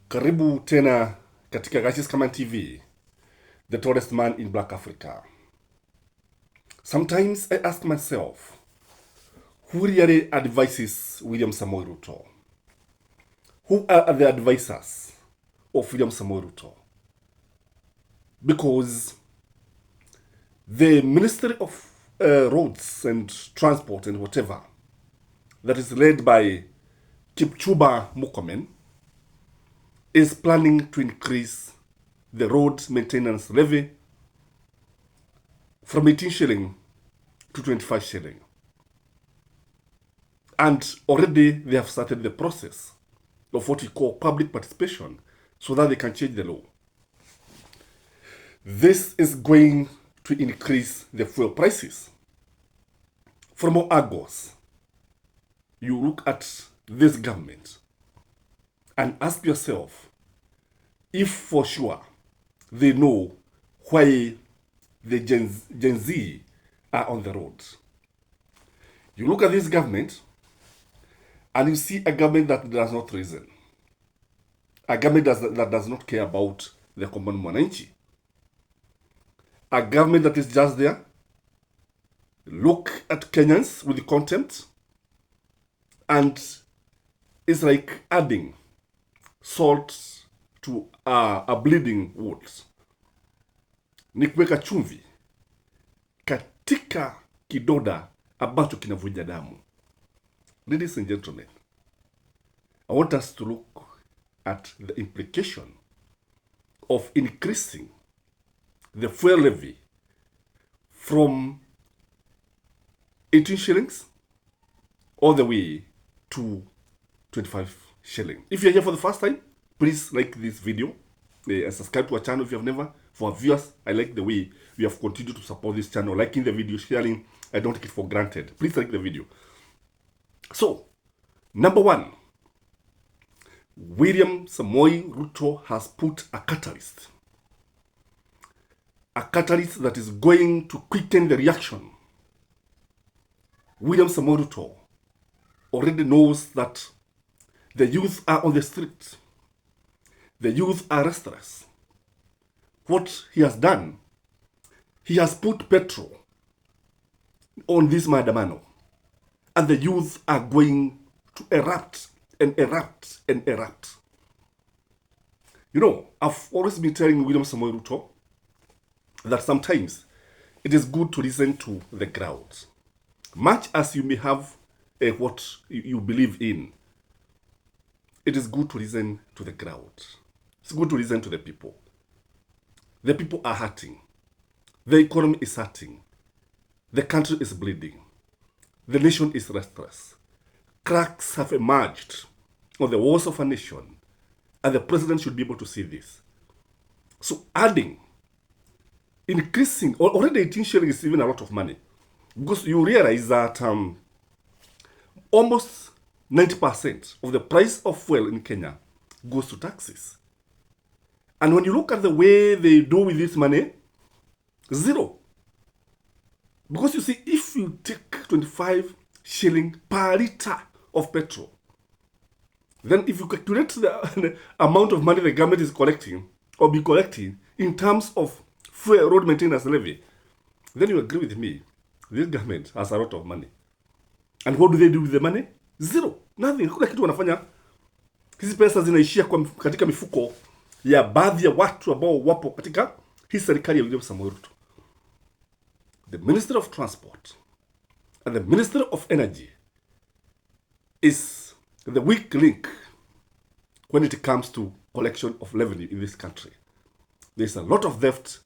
Karibu tena katika Gashes Kaman TV, the tallest man in Black Africa. Sometimes I ask myself, who really advises William Samoei Ruto? Who are the advisors of William Samoei Ruto? Because the Ministry of Roads and Transport and whatever, that is led by Kipchumba Murkomen, is planning to increase the road maintenance levy from 18 shilling to 25 shilling. And already they have started the process of what we call public participation so that they can change the law. This is going to increase the fuel prices. From August, you look at this government and ask yourself if for sure they know why the Gen Z are on the road. You look at this government and you see a government that does not reason. A government that does not care about the common mwananchi. A government that is just there, look at Kenyans with contempt, and it's like adding salt to a bleeding wound. Ni kuweka chumvi katika kidoda ambacho kinavuja damu. Ladies and gentlemen, I want us to look at the implication of increasing the fuel levy from 18 shillings all the way to 25 shilling. If you're here for the first time, please like this video and subscribe to our channel if you have never. For our viewers, I like the way we have continued to support this channel, liking the video, sharing. I don't take it for granted. Please like the video. So, number one, William Samoei Ruto has put a catalyst that is going to quicken the reaction. William Samoei Ruto already knows that the youth are on the street. The youth are restless. What he has done, he has put petrol on this maandamano, and the youth are going to erupt and erupt and erupt. You know, I've always been telling William Samoei Ruto that sometimes it is good to listen to the crowd. Much as you may have what you believe in, it is good to listen to the crowd. It's good to listen to the people. The people are hurting. The economy is hurting. The country is bleeding. The nation is restless. Cracks have emerged on the walls of a nation, and the president should be able to see this. So increasing, already 18 shillings is even a lot of money. Because you realize that almost 90% of the price of fuel in Kenya goes to taxes. And when you look at the way they do with this money, zero. Because you see, if you take 25 shilling per liter of petrol, then if you calculate the amount of money the government is collecting or be collecting in terms of fuel road maintenance levy, then you agree with me, this government has a lot of money. And what do they do with the money? Zero. Nothing. Hakuna kitu wanafanya. Hizi pesa zinaishia katika mifuko ya baadhi ya watu ambao wapo katika hii serikali ya William Samoei Ruto. The Minister of Transport and the Minister of Energy is the weak link when it comes to collection of revenue in this country. There's a lot of theft,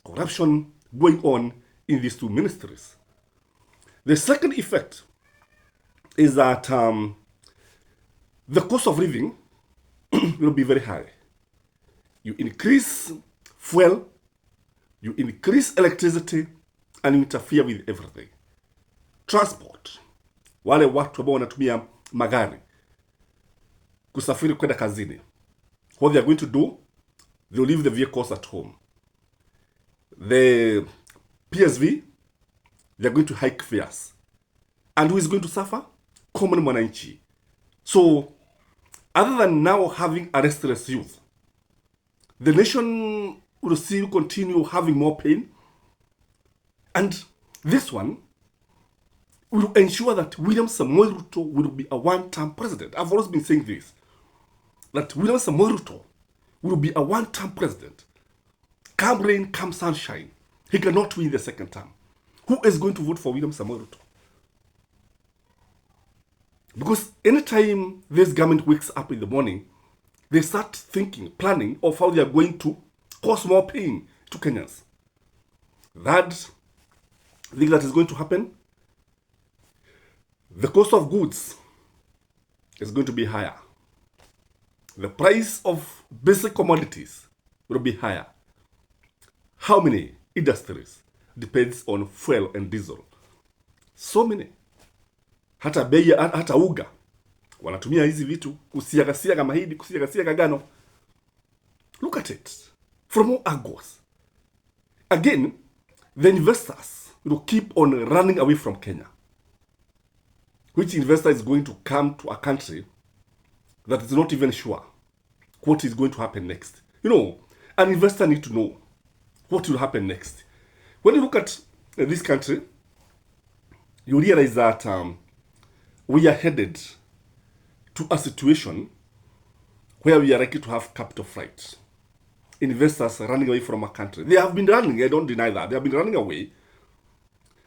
corruption going on in these two ministries. The second effect is that the cost of living will be very high. You increase fuel, you increase electricity, and you interfere with everything. Transport. Wale watu ambao wanatumia magari kusafiri kwenda kazini, what they are going to do, they'll leave the vehicles at home. The PSV, they're going to hike fares. And who is going to suffer? Common mwananchi. So, other than now having a restless youth, the nation will still continue having more pain. And this one will ensure that William Samoei Ruto will be a one-term president. I've always been saying this, that William Samoei Ruto will be a one-term president. Come rain, come sunshine. He cannot win the second term. Who is going to vote for William Samoei Ruto? Because anytime this government wakes up in the morning, they start thinking, planning of how they are going to cause more pain to Kenyans. That thing that is going to happen, the cost of goods is going to be higher. The price of basic commodities will be higher. How many industries depends on fuel and diesel? So many. Hata bei, hata uga wanatumia hizi vitu kusiaga mahindi, kusiaga gano. Look at it from all angles. Again, the investors will keep on running away from Kenya. Which investor is going to come to a country that is not even sure what is going to happen next? You know, an investor needs to know what will happen next. When you look at this country, you realize that we are headed to a situation where we are likely to have capital flight. Investors running away from our country. They have been running, I don't deny that. They have been running away.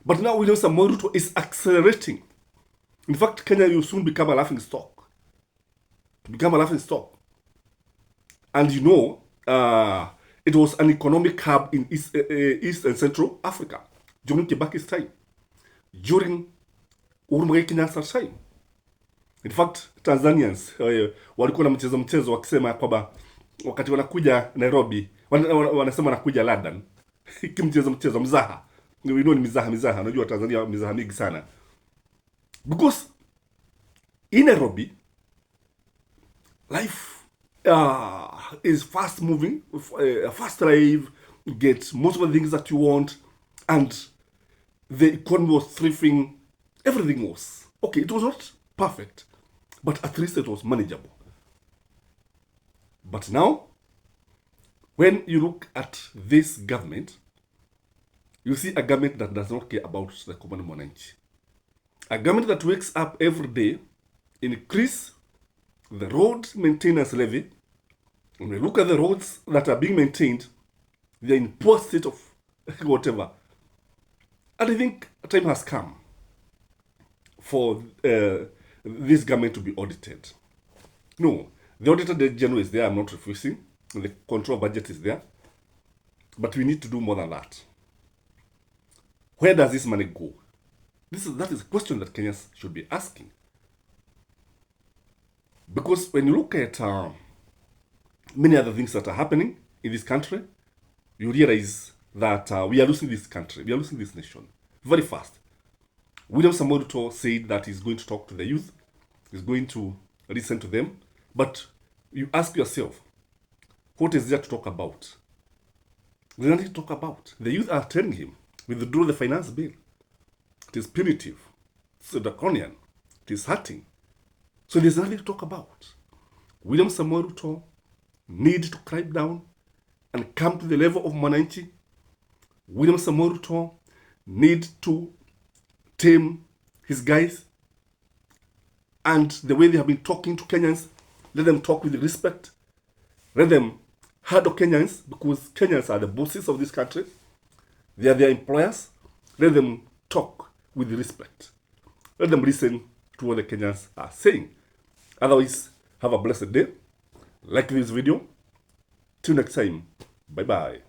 But now William Samoei Ruto is accelerating. In fact, Kenya will soon become a laughing stock. To become a laughing stock. And you know, it was an economic hub in East and Central Africa during Kibaki's time. During Uhuru Muigai Kenyatta's time. In fact, Tanzanians walikuwa na mchezo wakisema kwamba wakati wanakuja Nairobi, wanasema wanakuja London. Kimchezo mzaha. We know ni mizaha. Unajua Tanzania mizaha mingi sana. Because in Nairobi, life is fast moving, fast life, you get most of the things that you want, and the economy was thriving, everything was. Okay, it was not perfect, but at least it was manageable. But now, when you look at this government, you see a government that does not care about the common mwananchi. A government that wakes up every day, increase the road maintenance levy. When we look at the roads that are being maintained, they're in poor state of whatever. And I think time has come for this government to be audited. No, the auditor general is there, I'm not refusing. The control budget is there. But we need to do more than that. Where does this money go? That is a question that Kenyans should be asking. Because when you look at many other things that are happening in this country, you realize that we are losing this country, we are losing this nation very fast. William Samoei Ruto said that he's going to talk to the youth, he's going to listen to them, but you ask yourself, what is there to talk about? There's nothing to talk about. The youth are telling him, withdraw the finance bill. It is punitive, it's draconian, it is hurting. So there's nothing to talk about. William Samoei Ruto need to climb down and come to the level of mwananchi. William Samoei Ruto need to tame his guys. And the way they have been talking to Kenyans, let them talk with respect. Let them handle Kenyans, because Kenyans are the bosses of this country. They are their employers. Let them talk with respect. Let them listen to what the Kenyans are saying. Otherwise, have a blessed day. Like this video. Till next time. Bye-bye.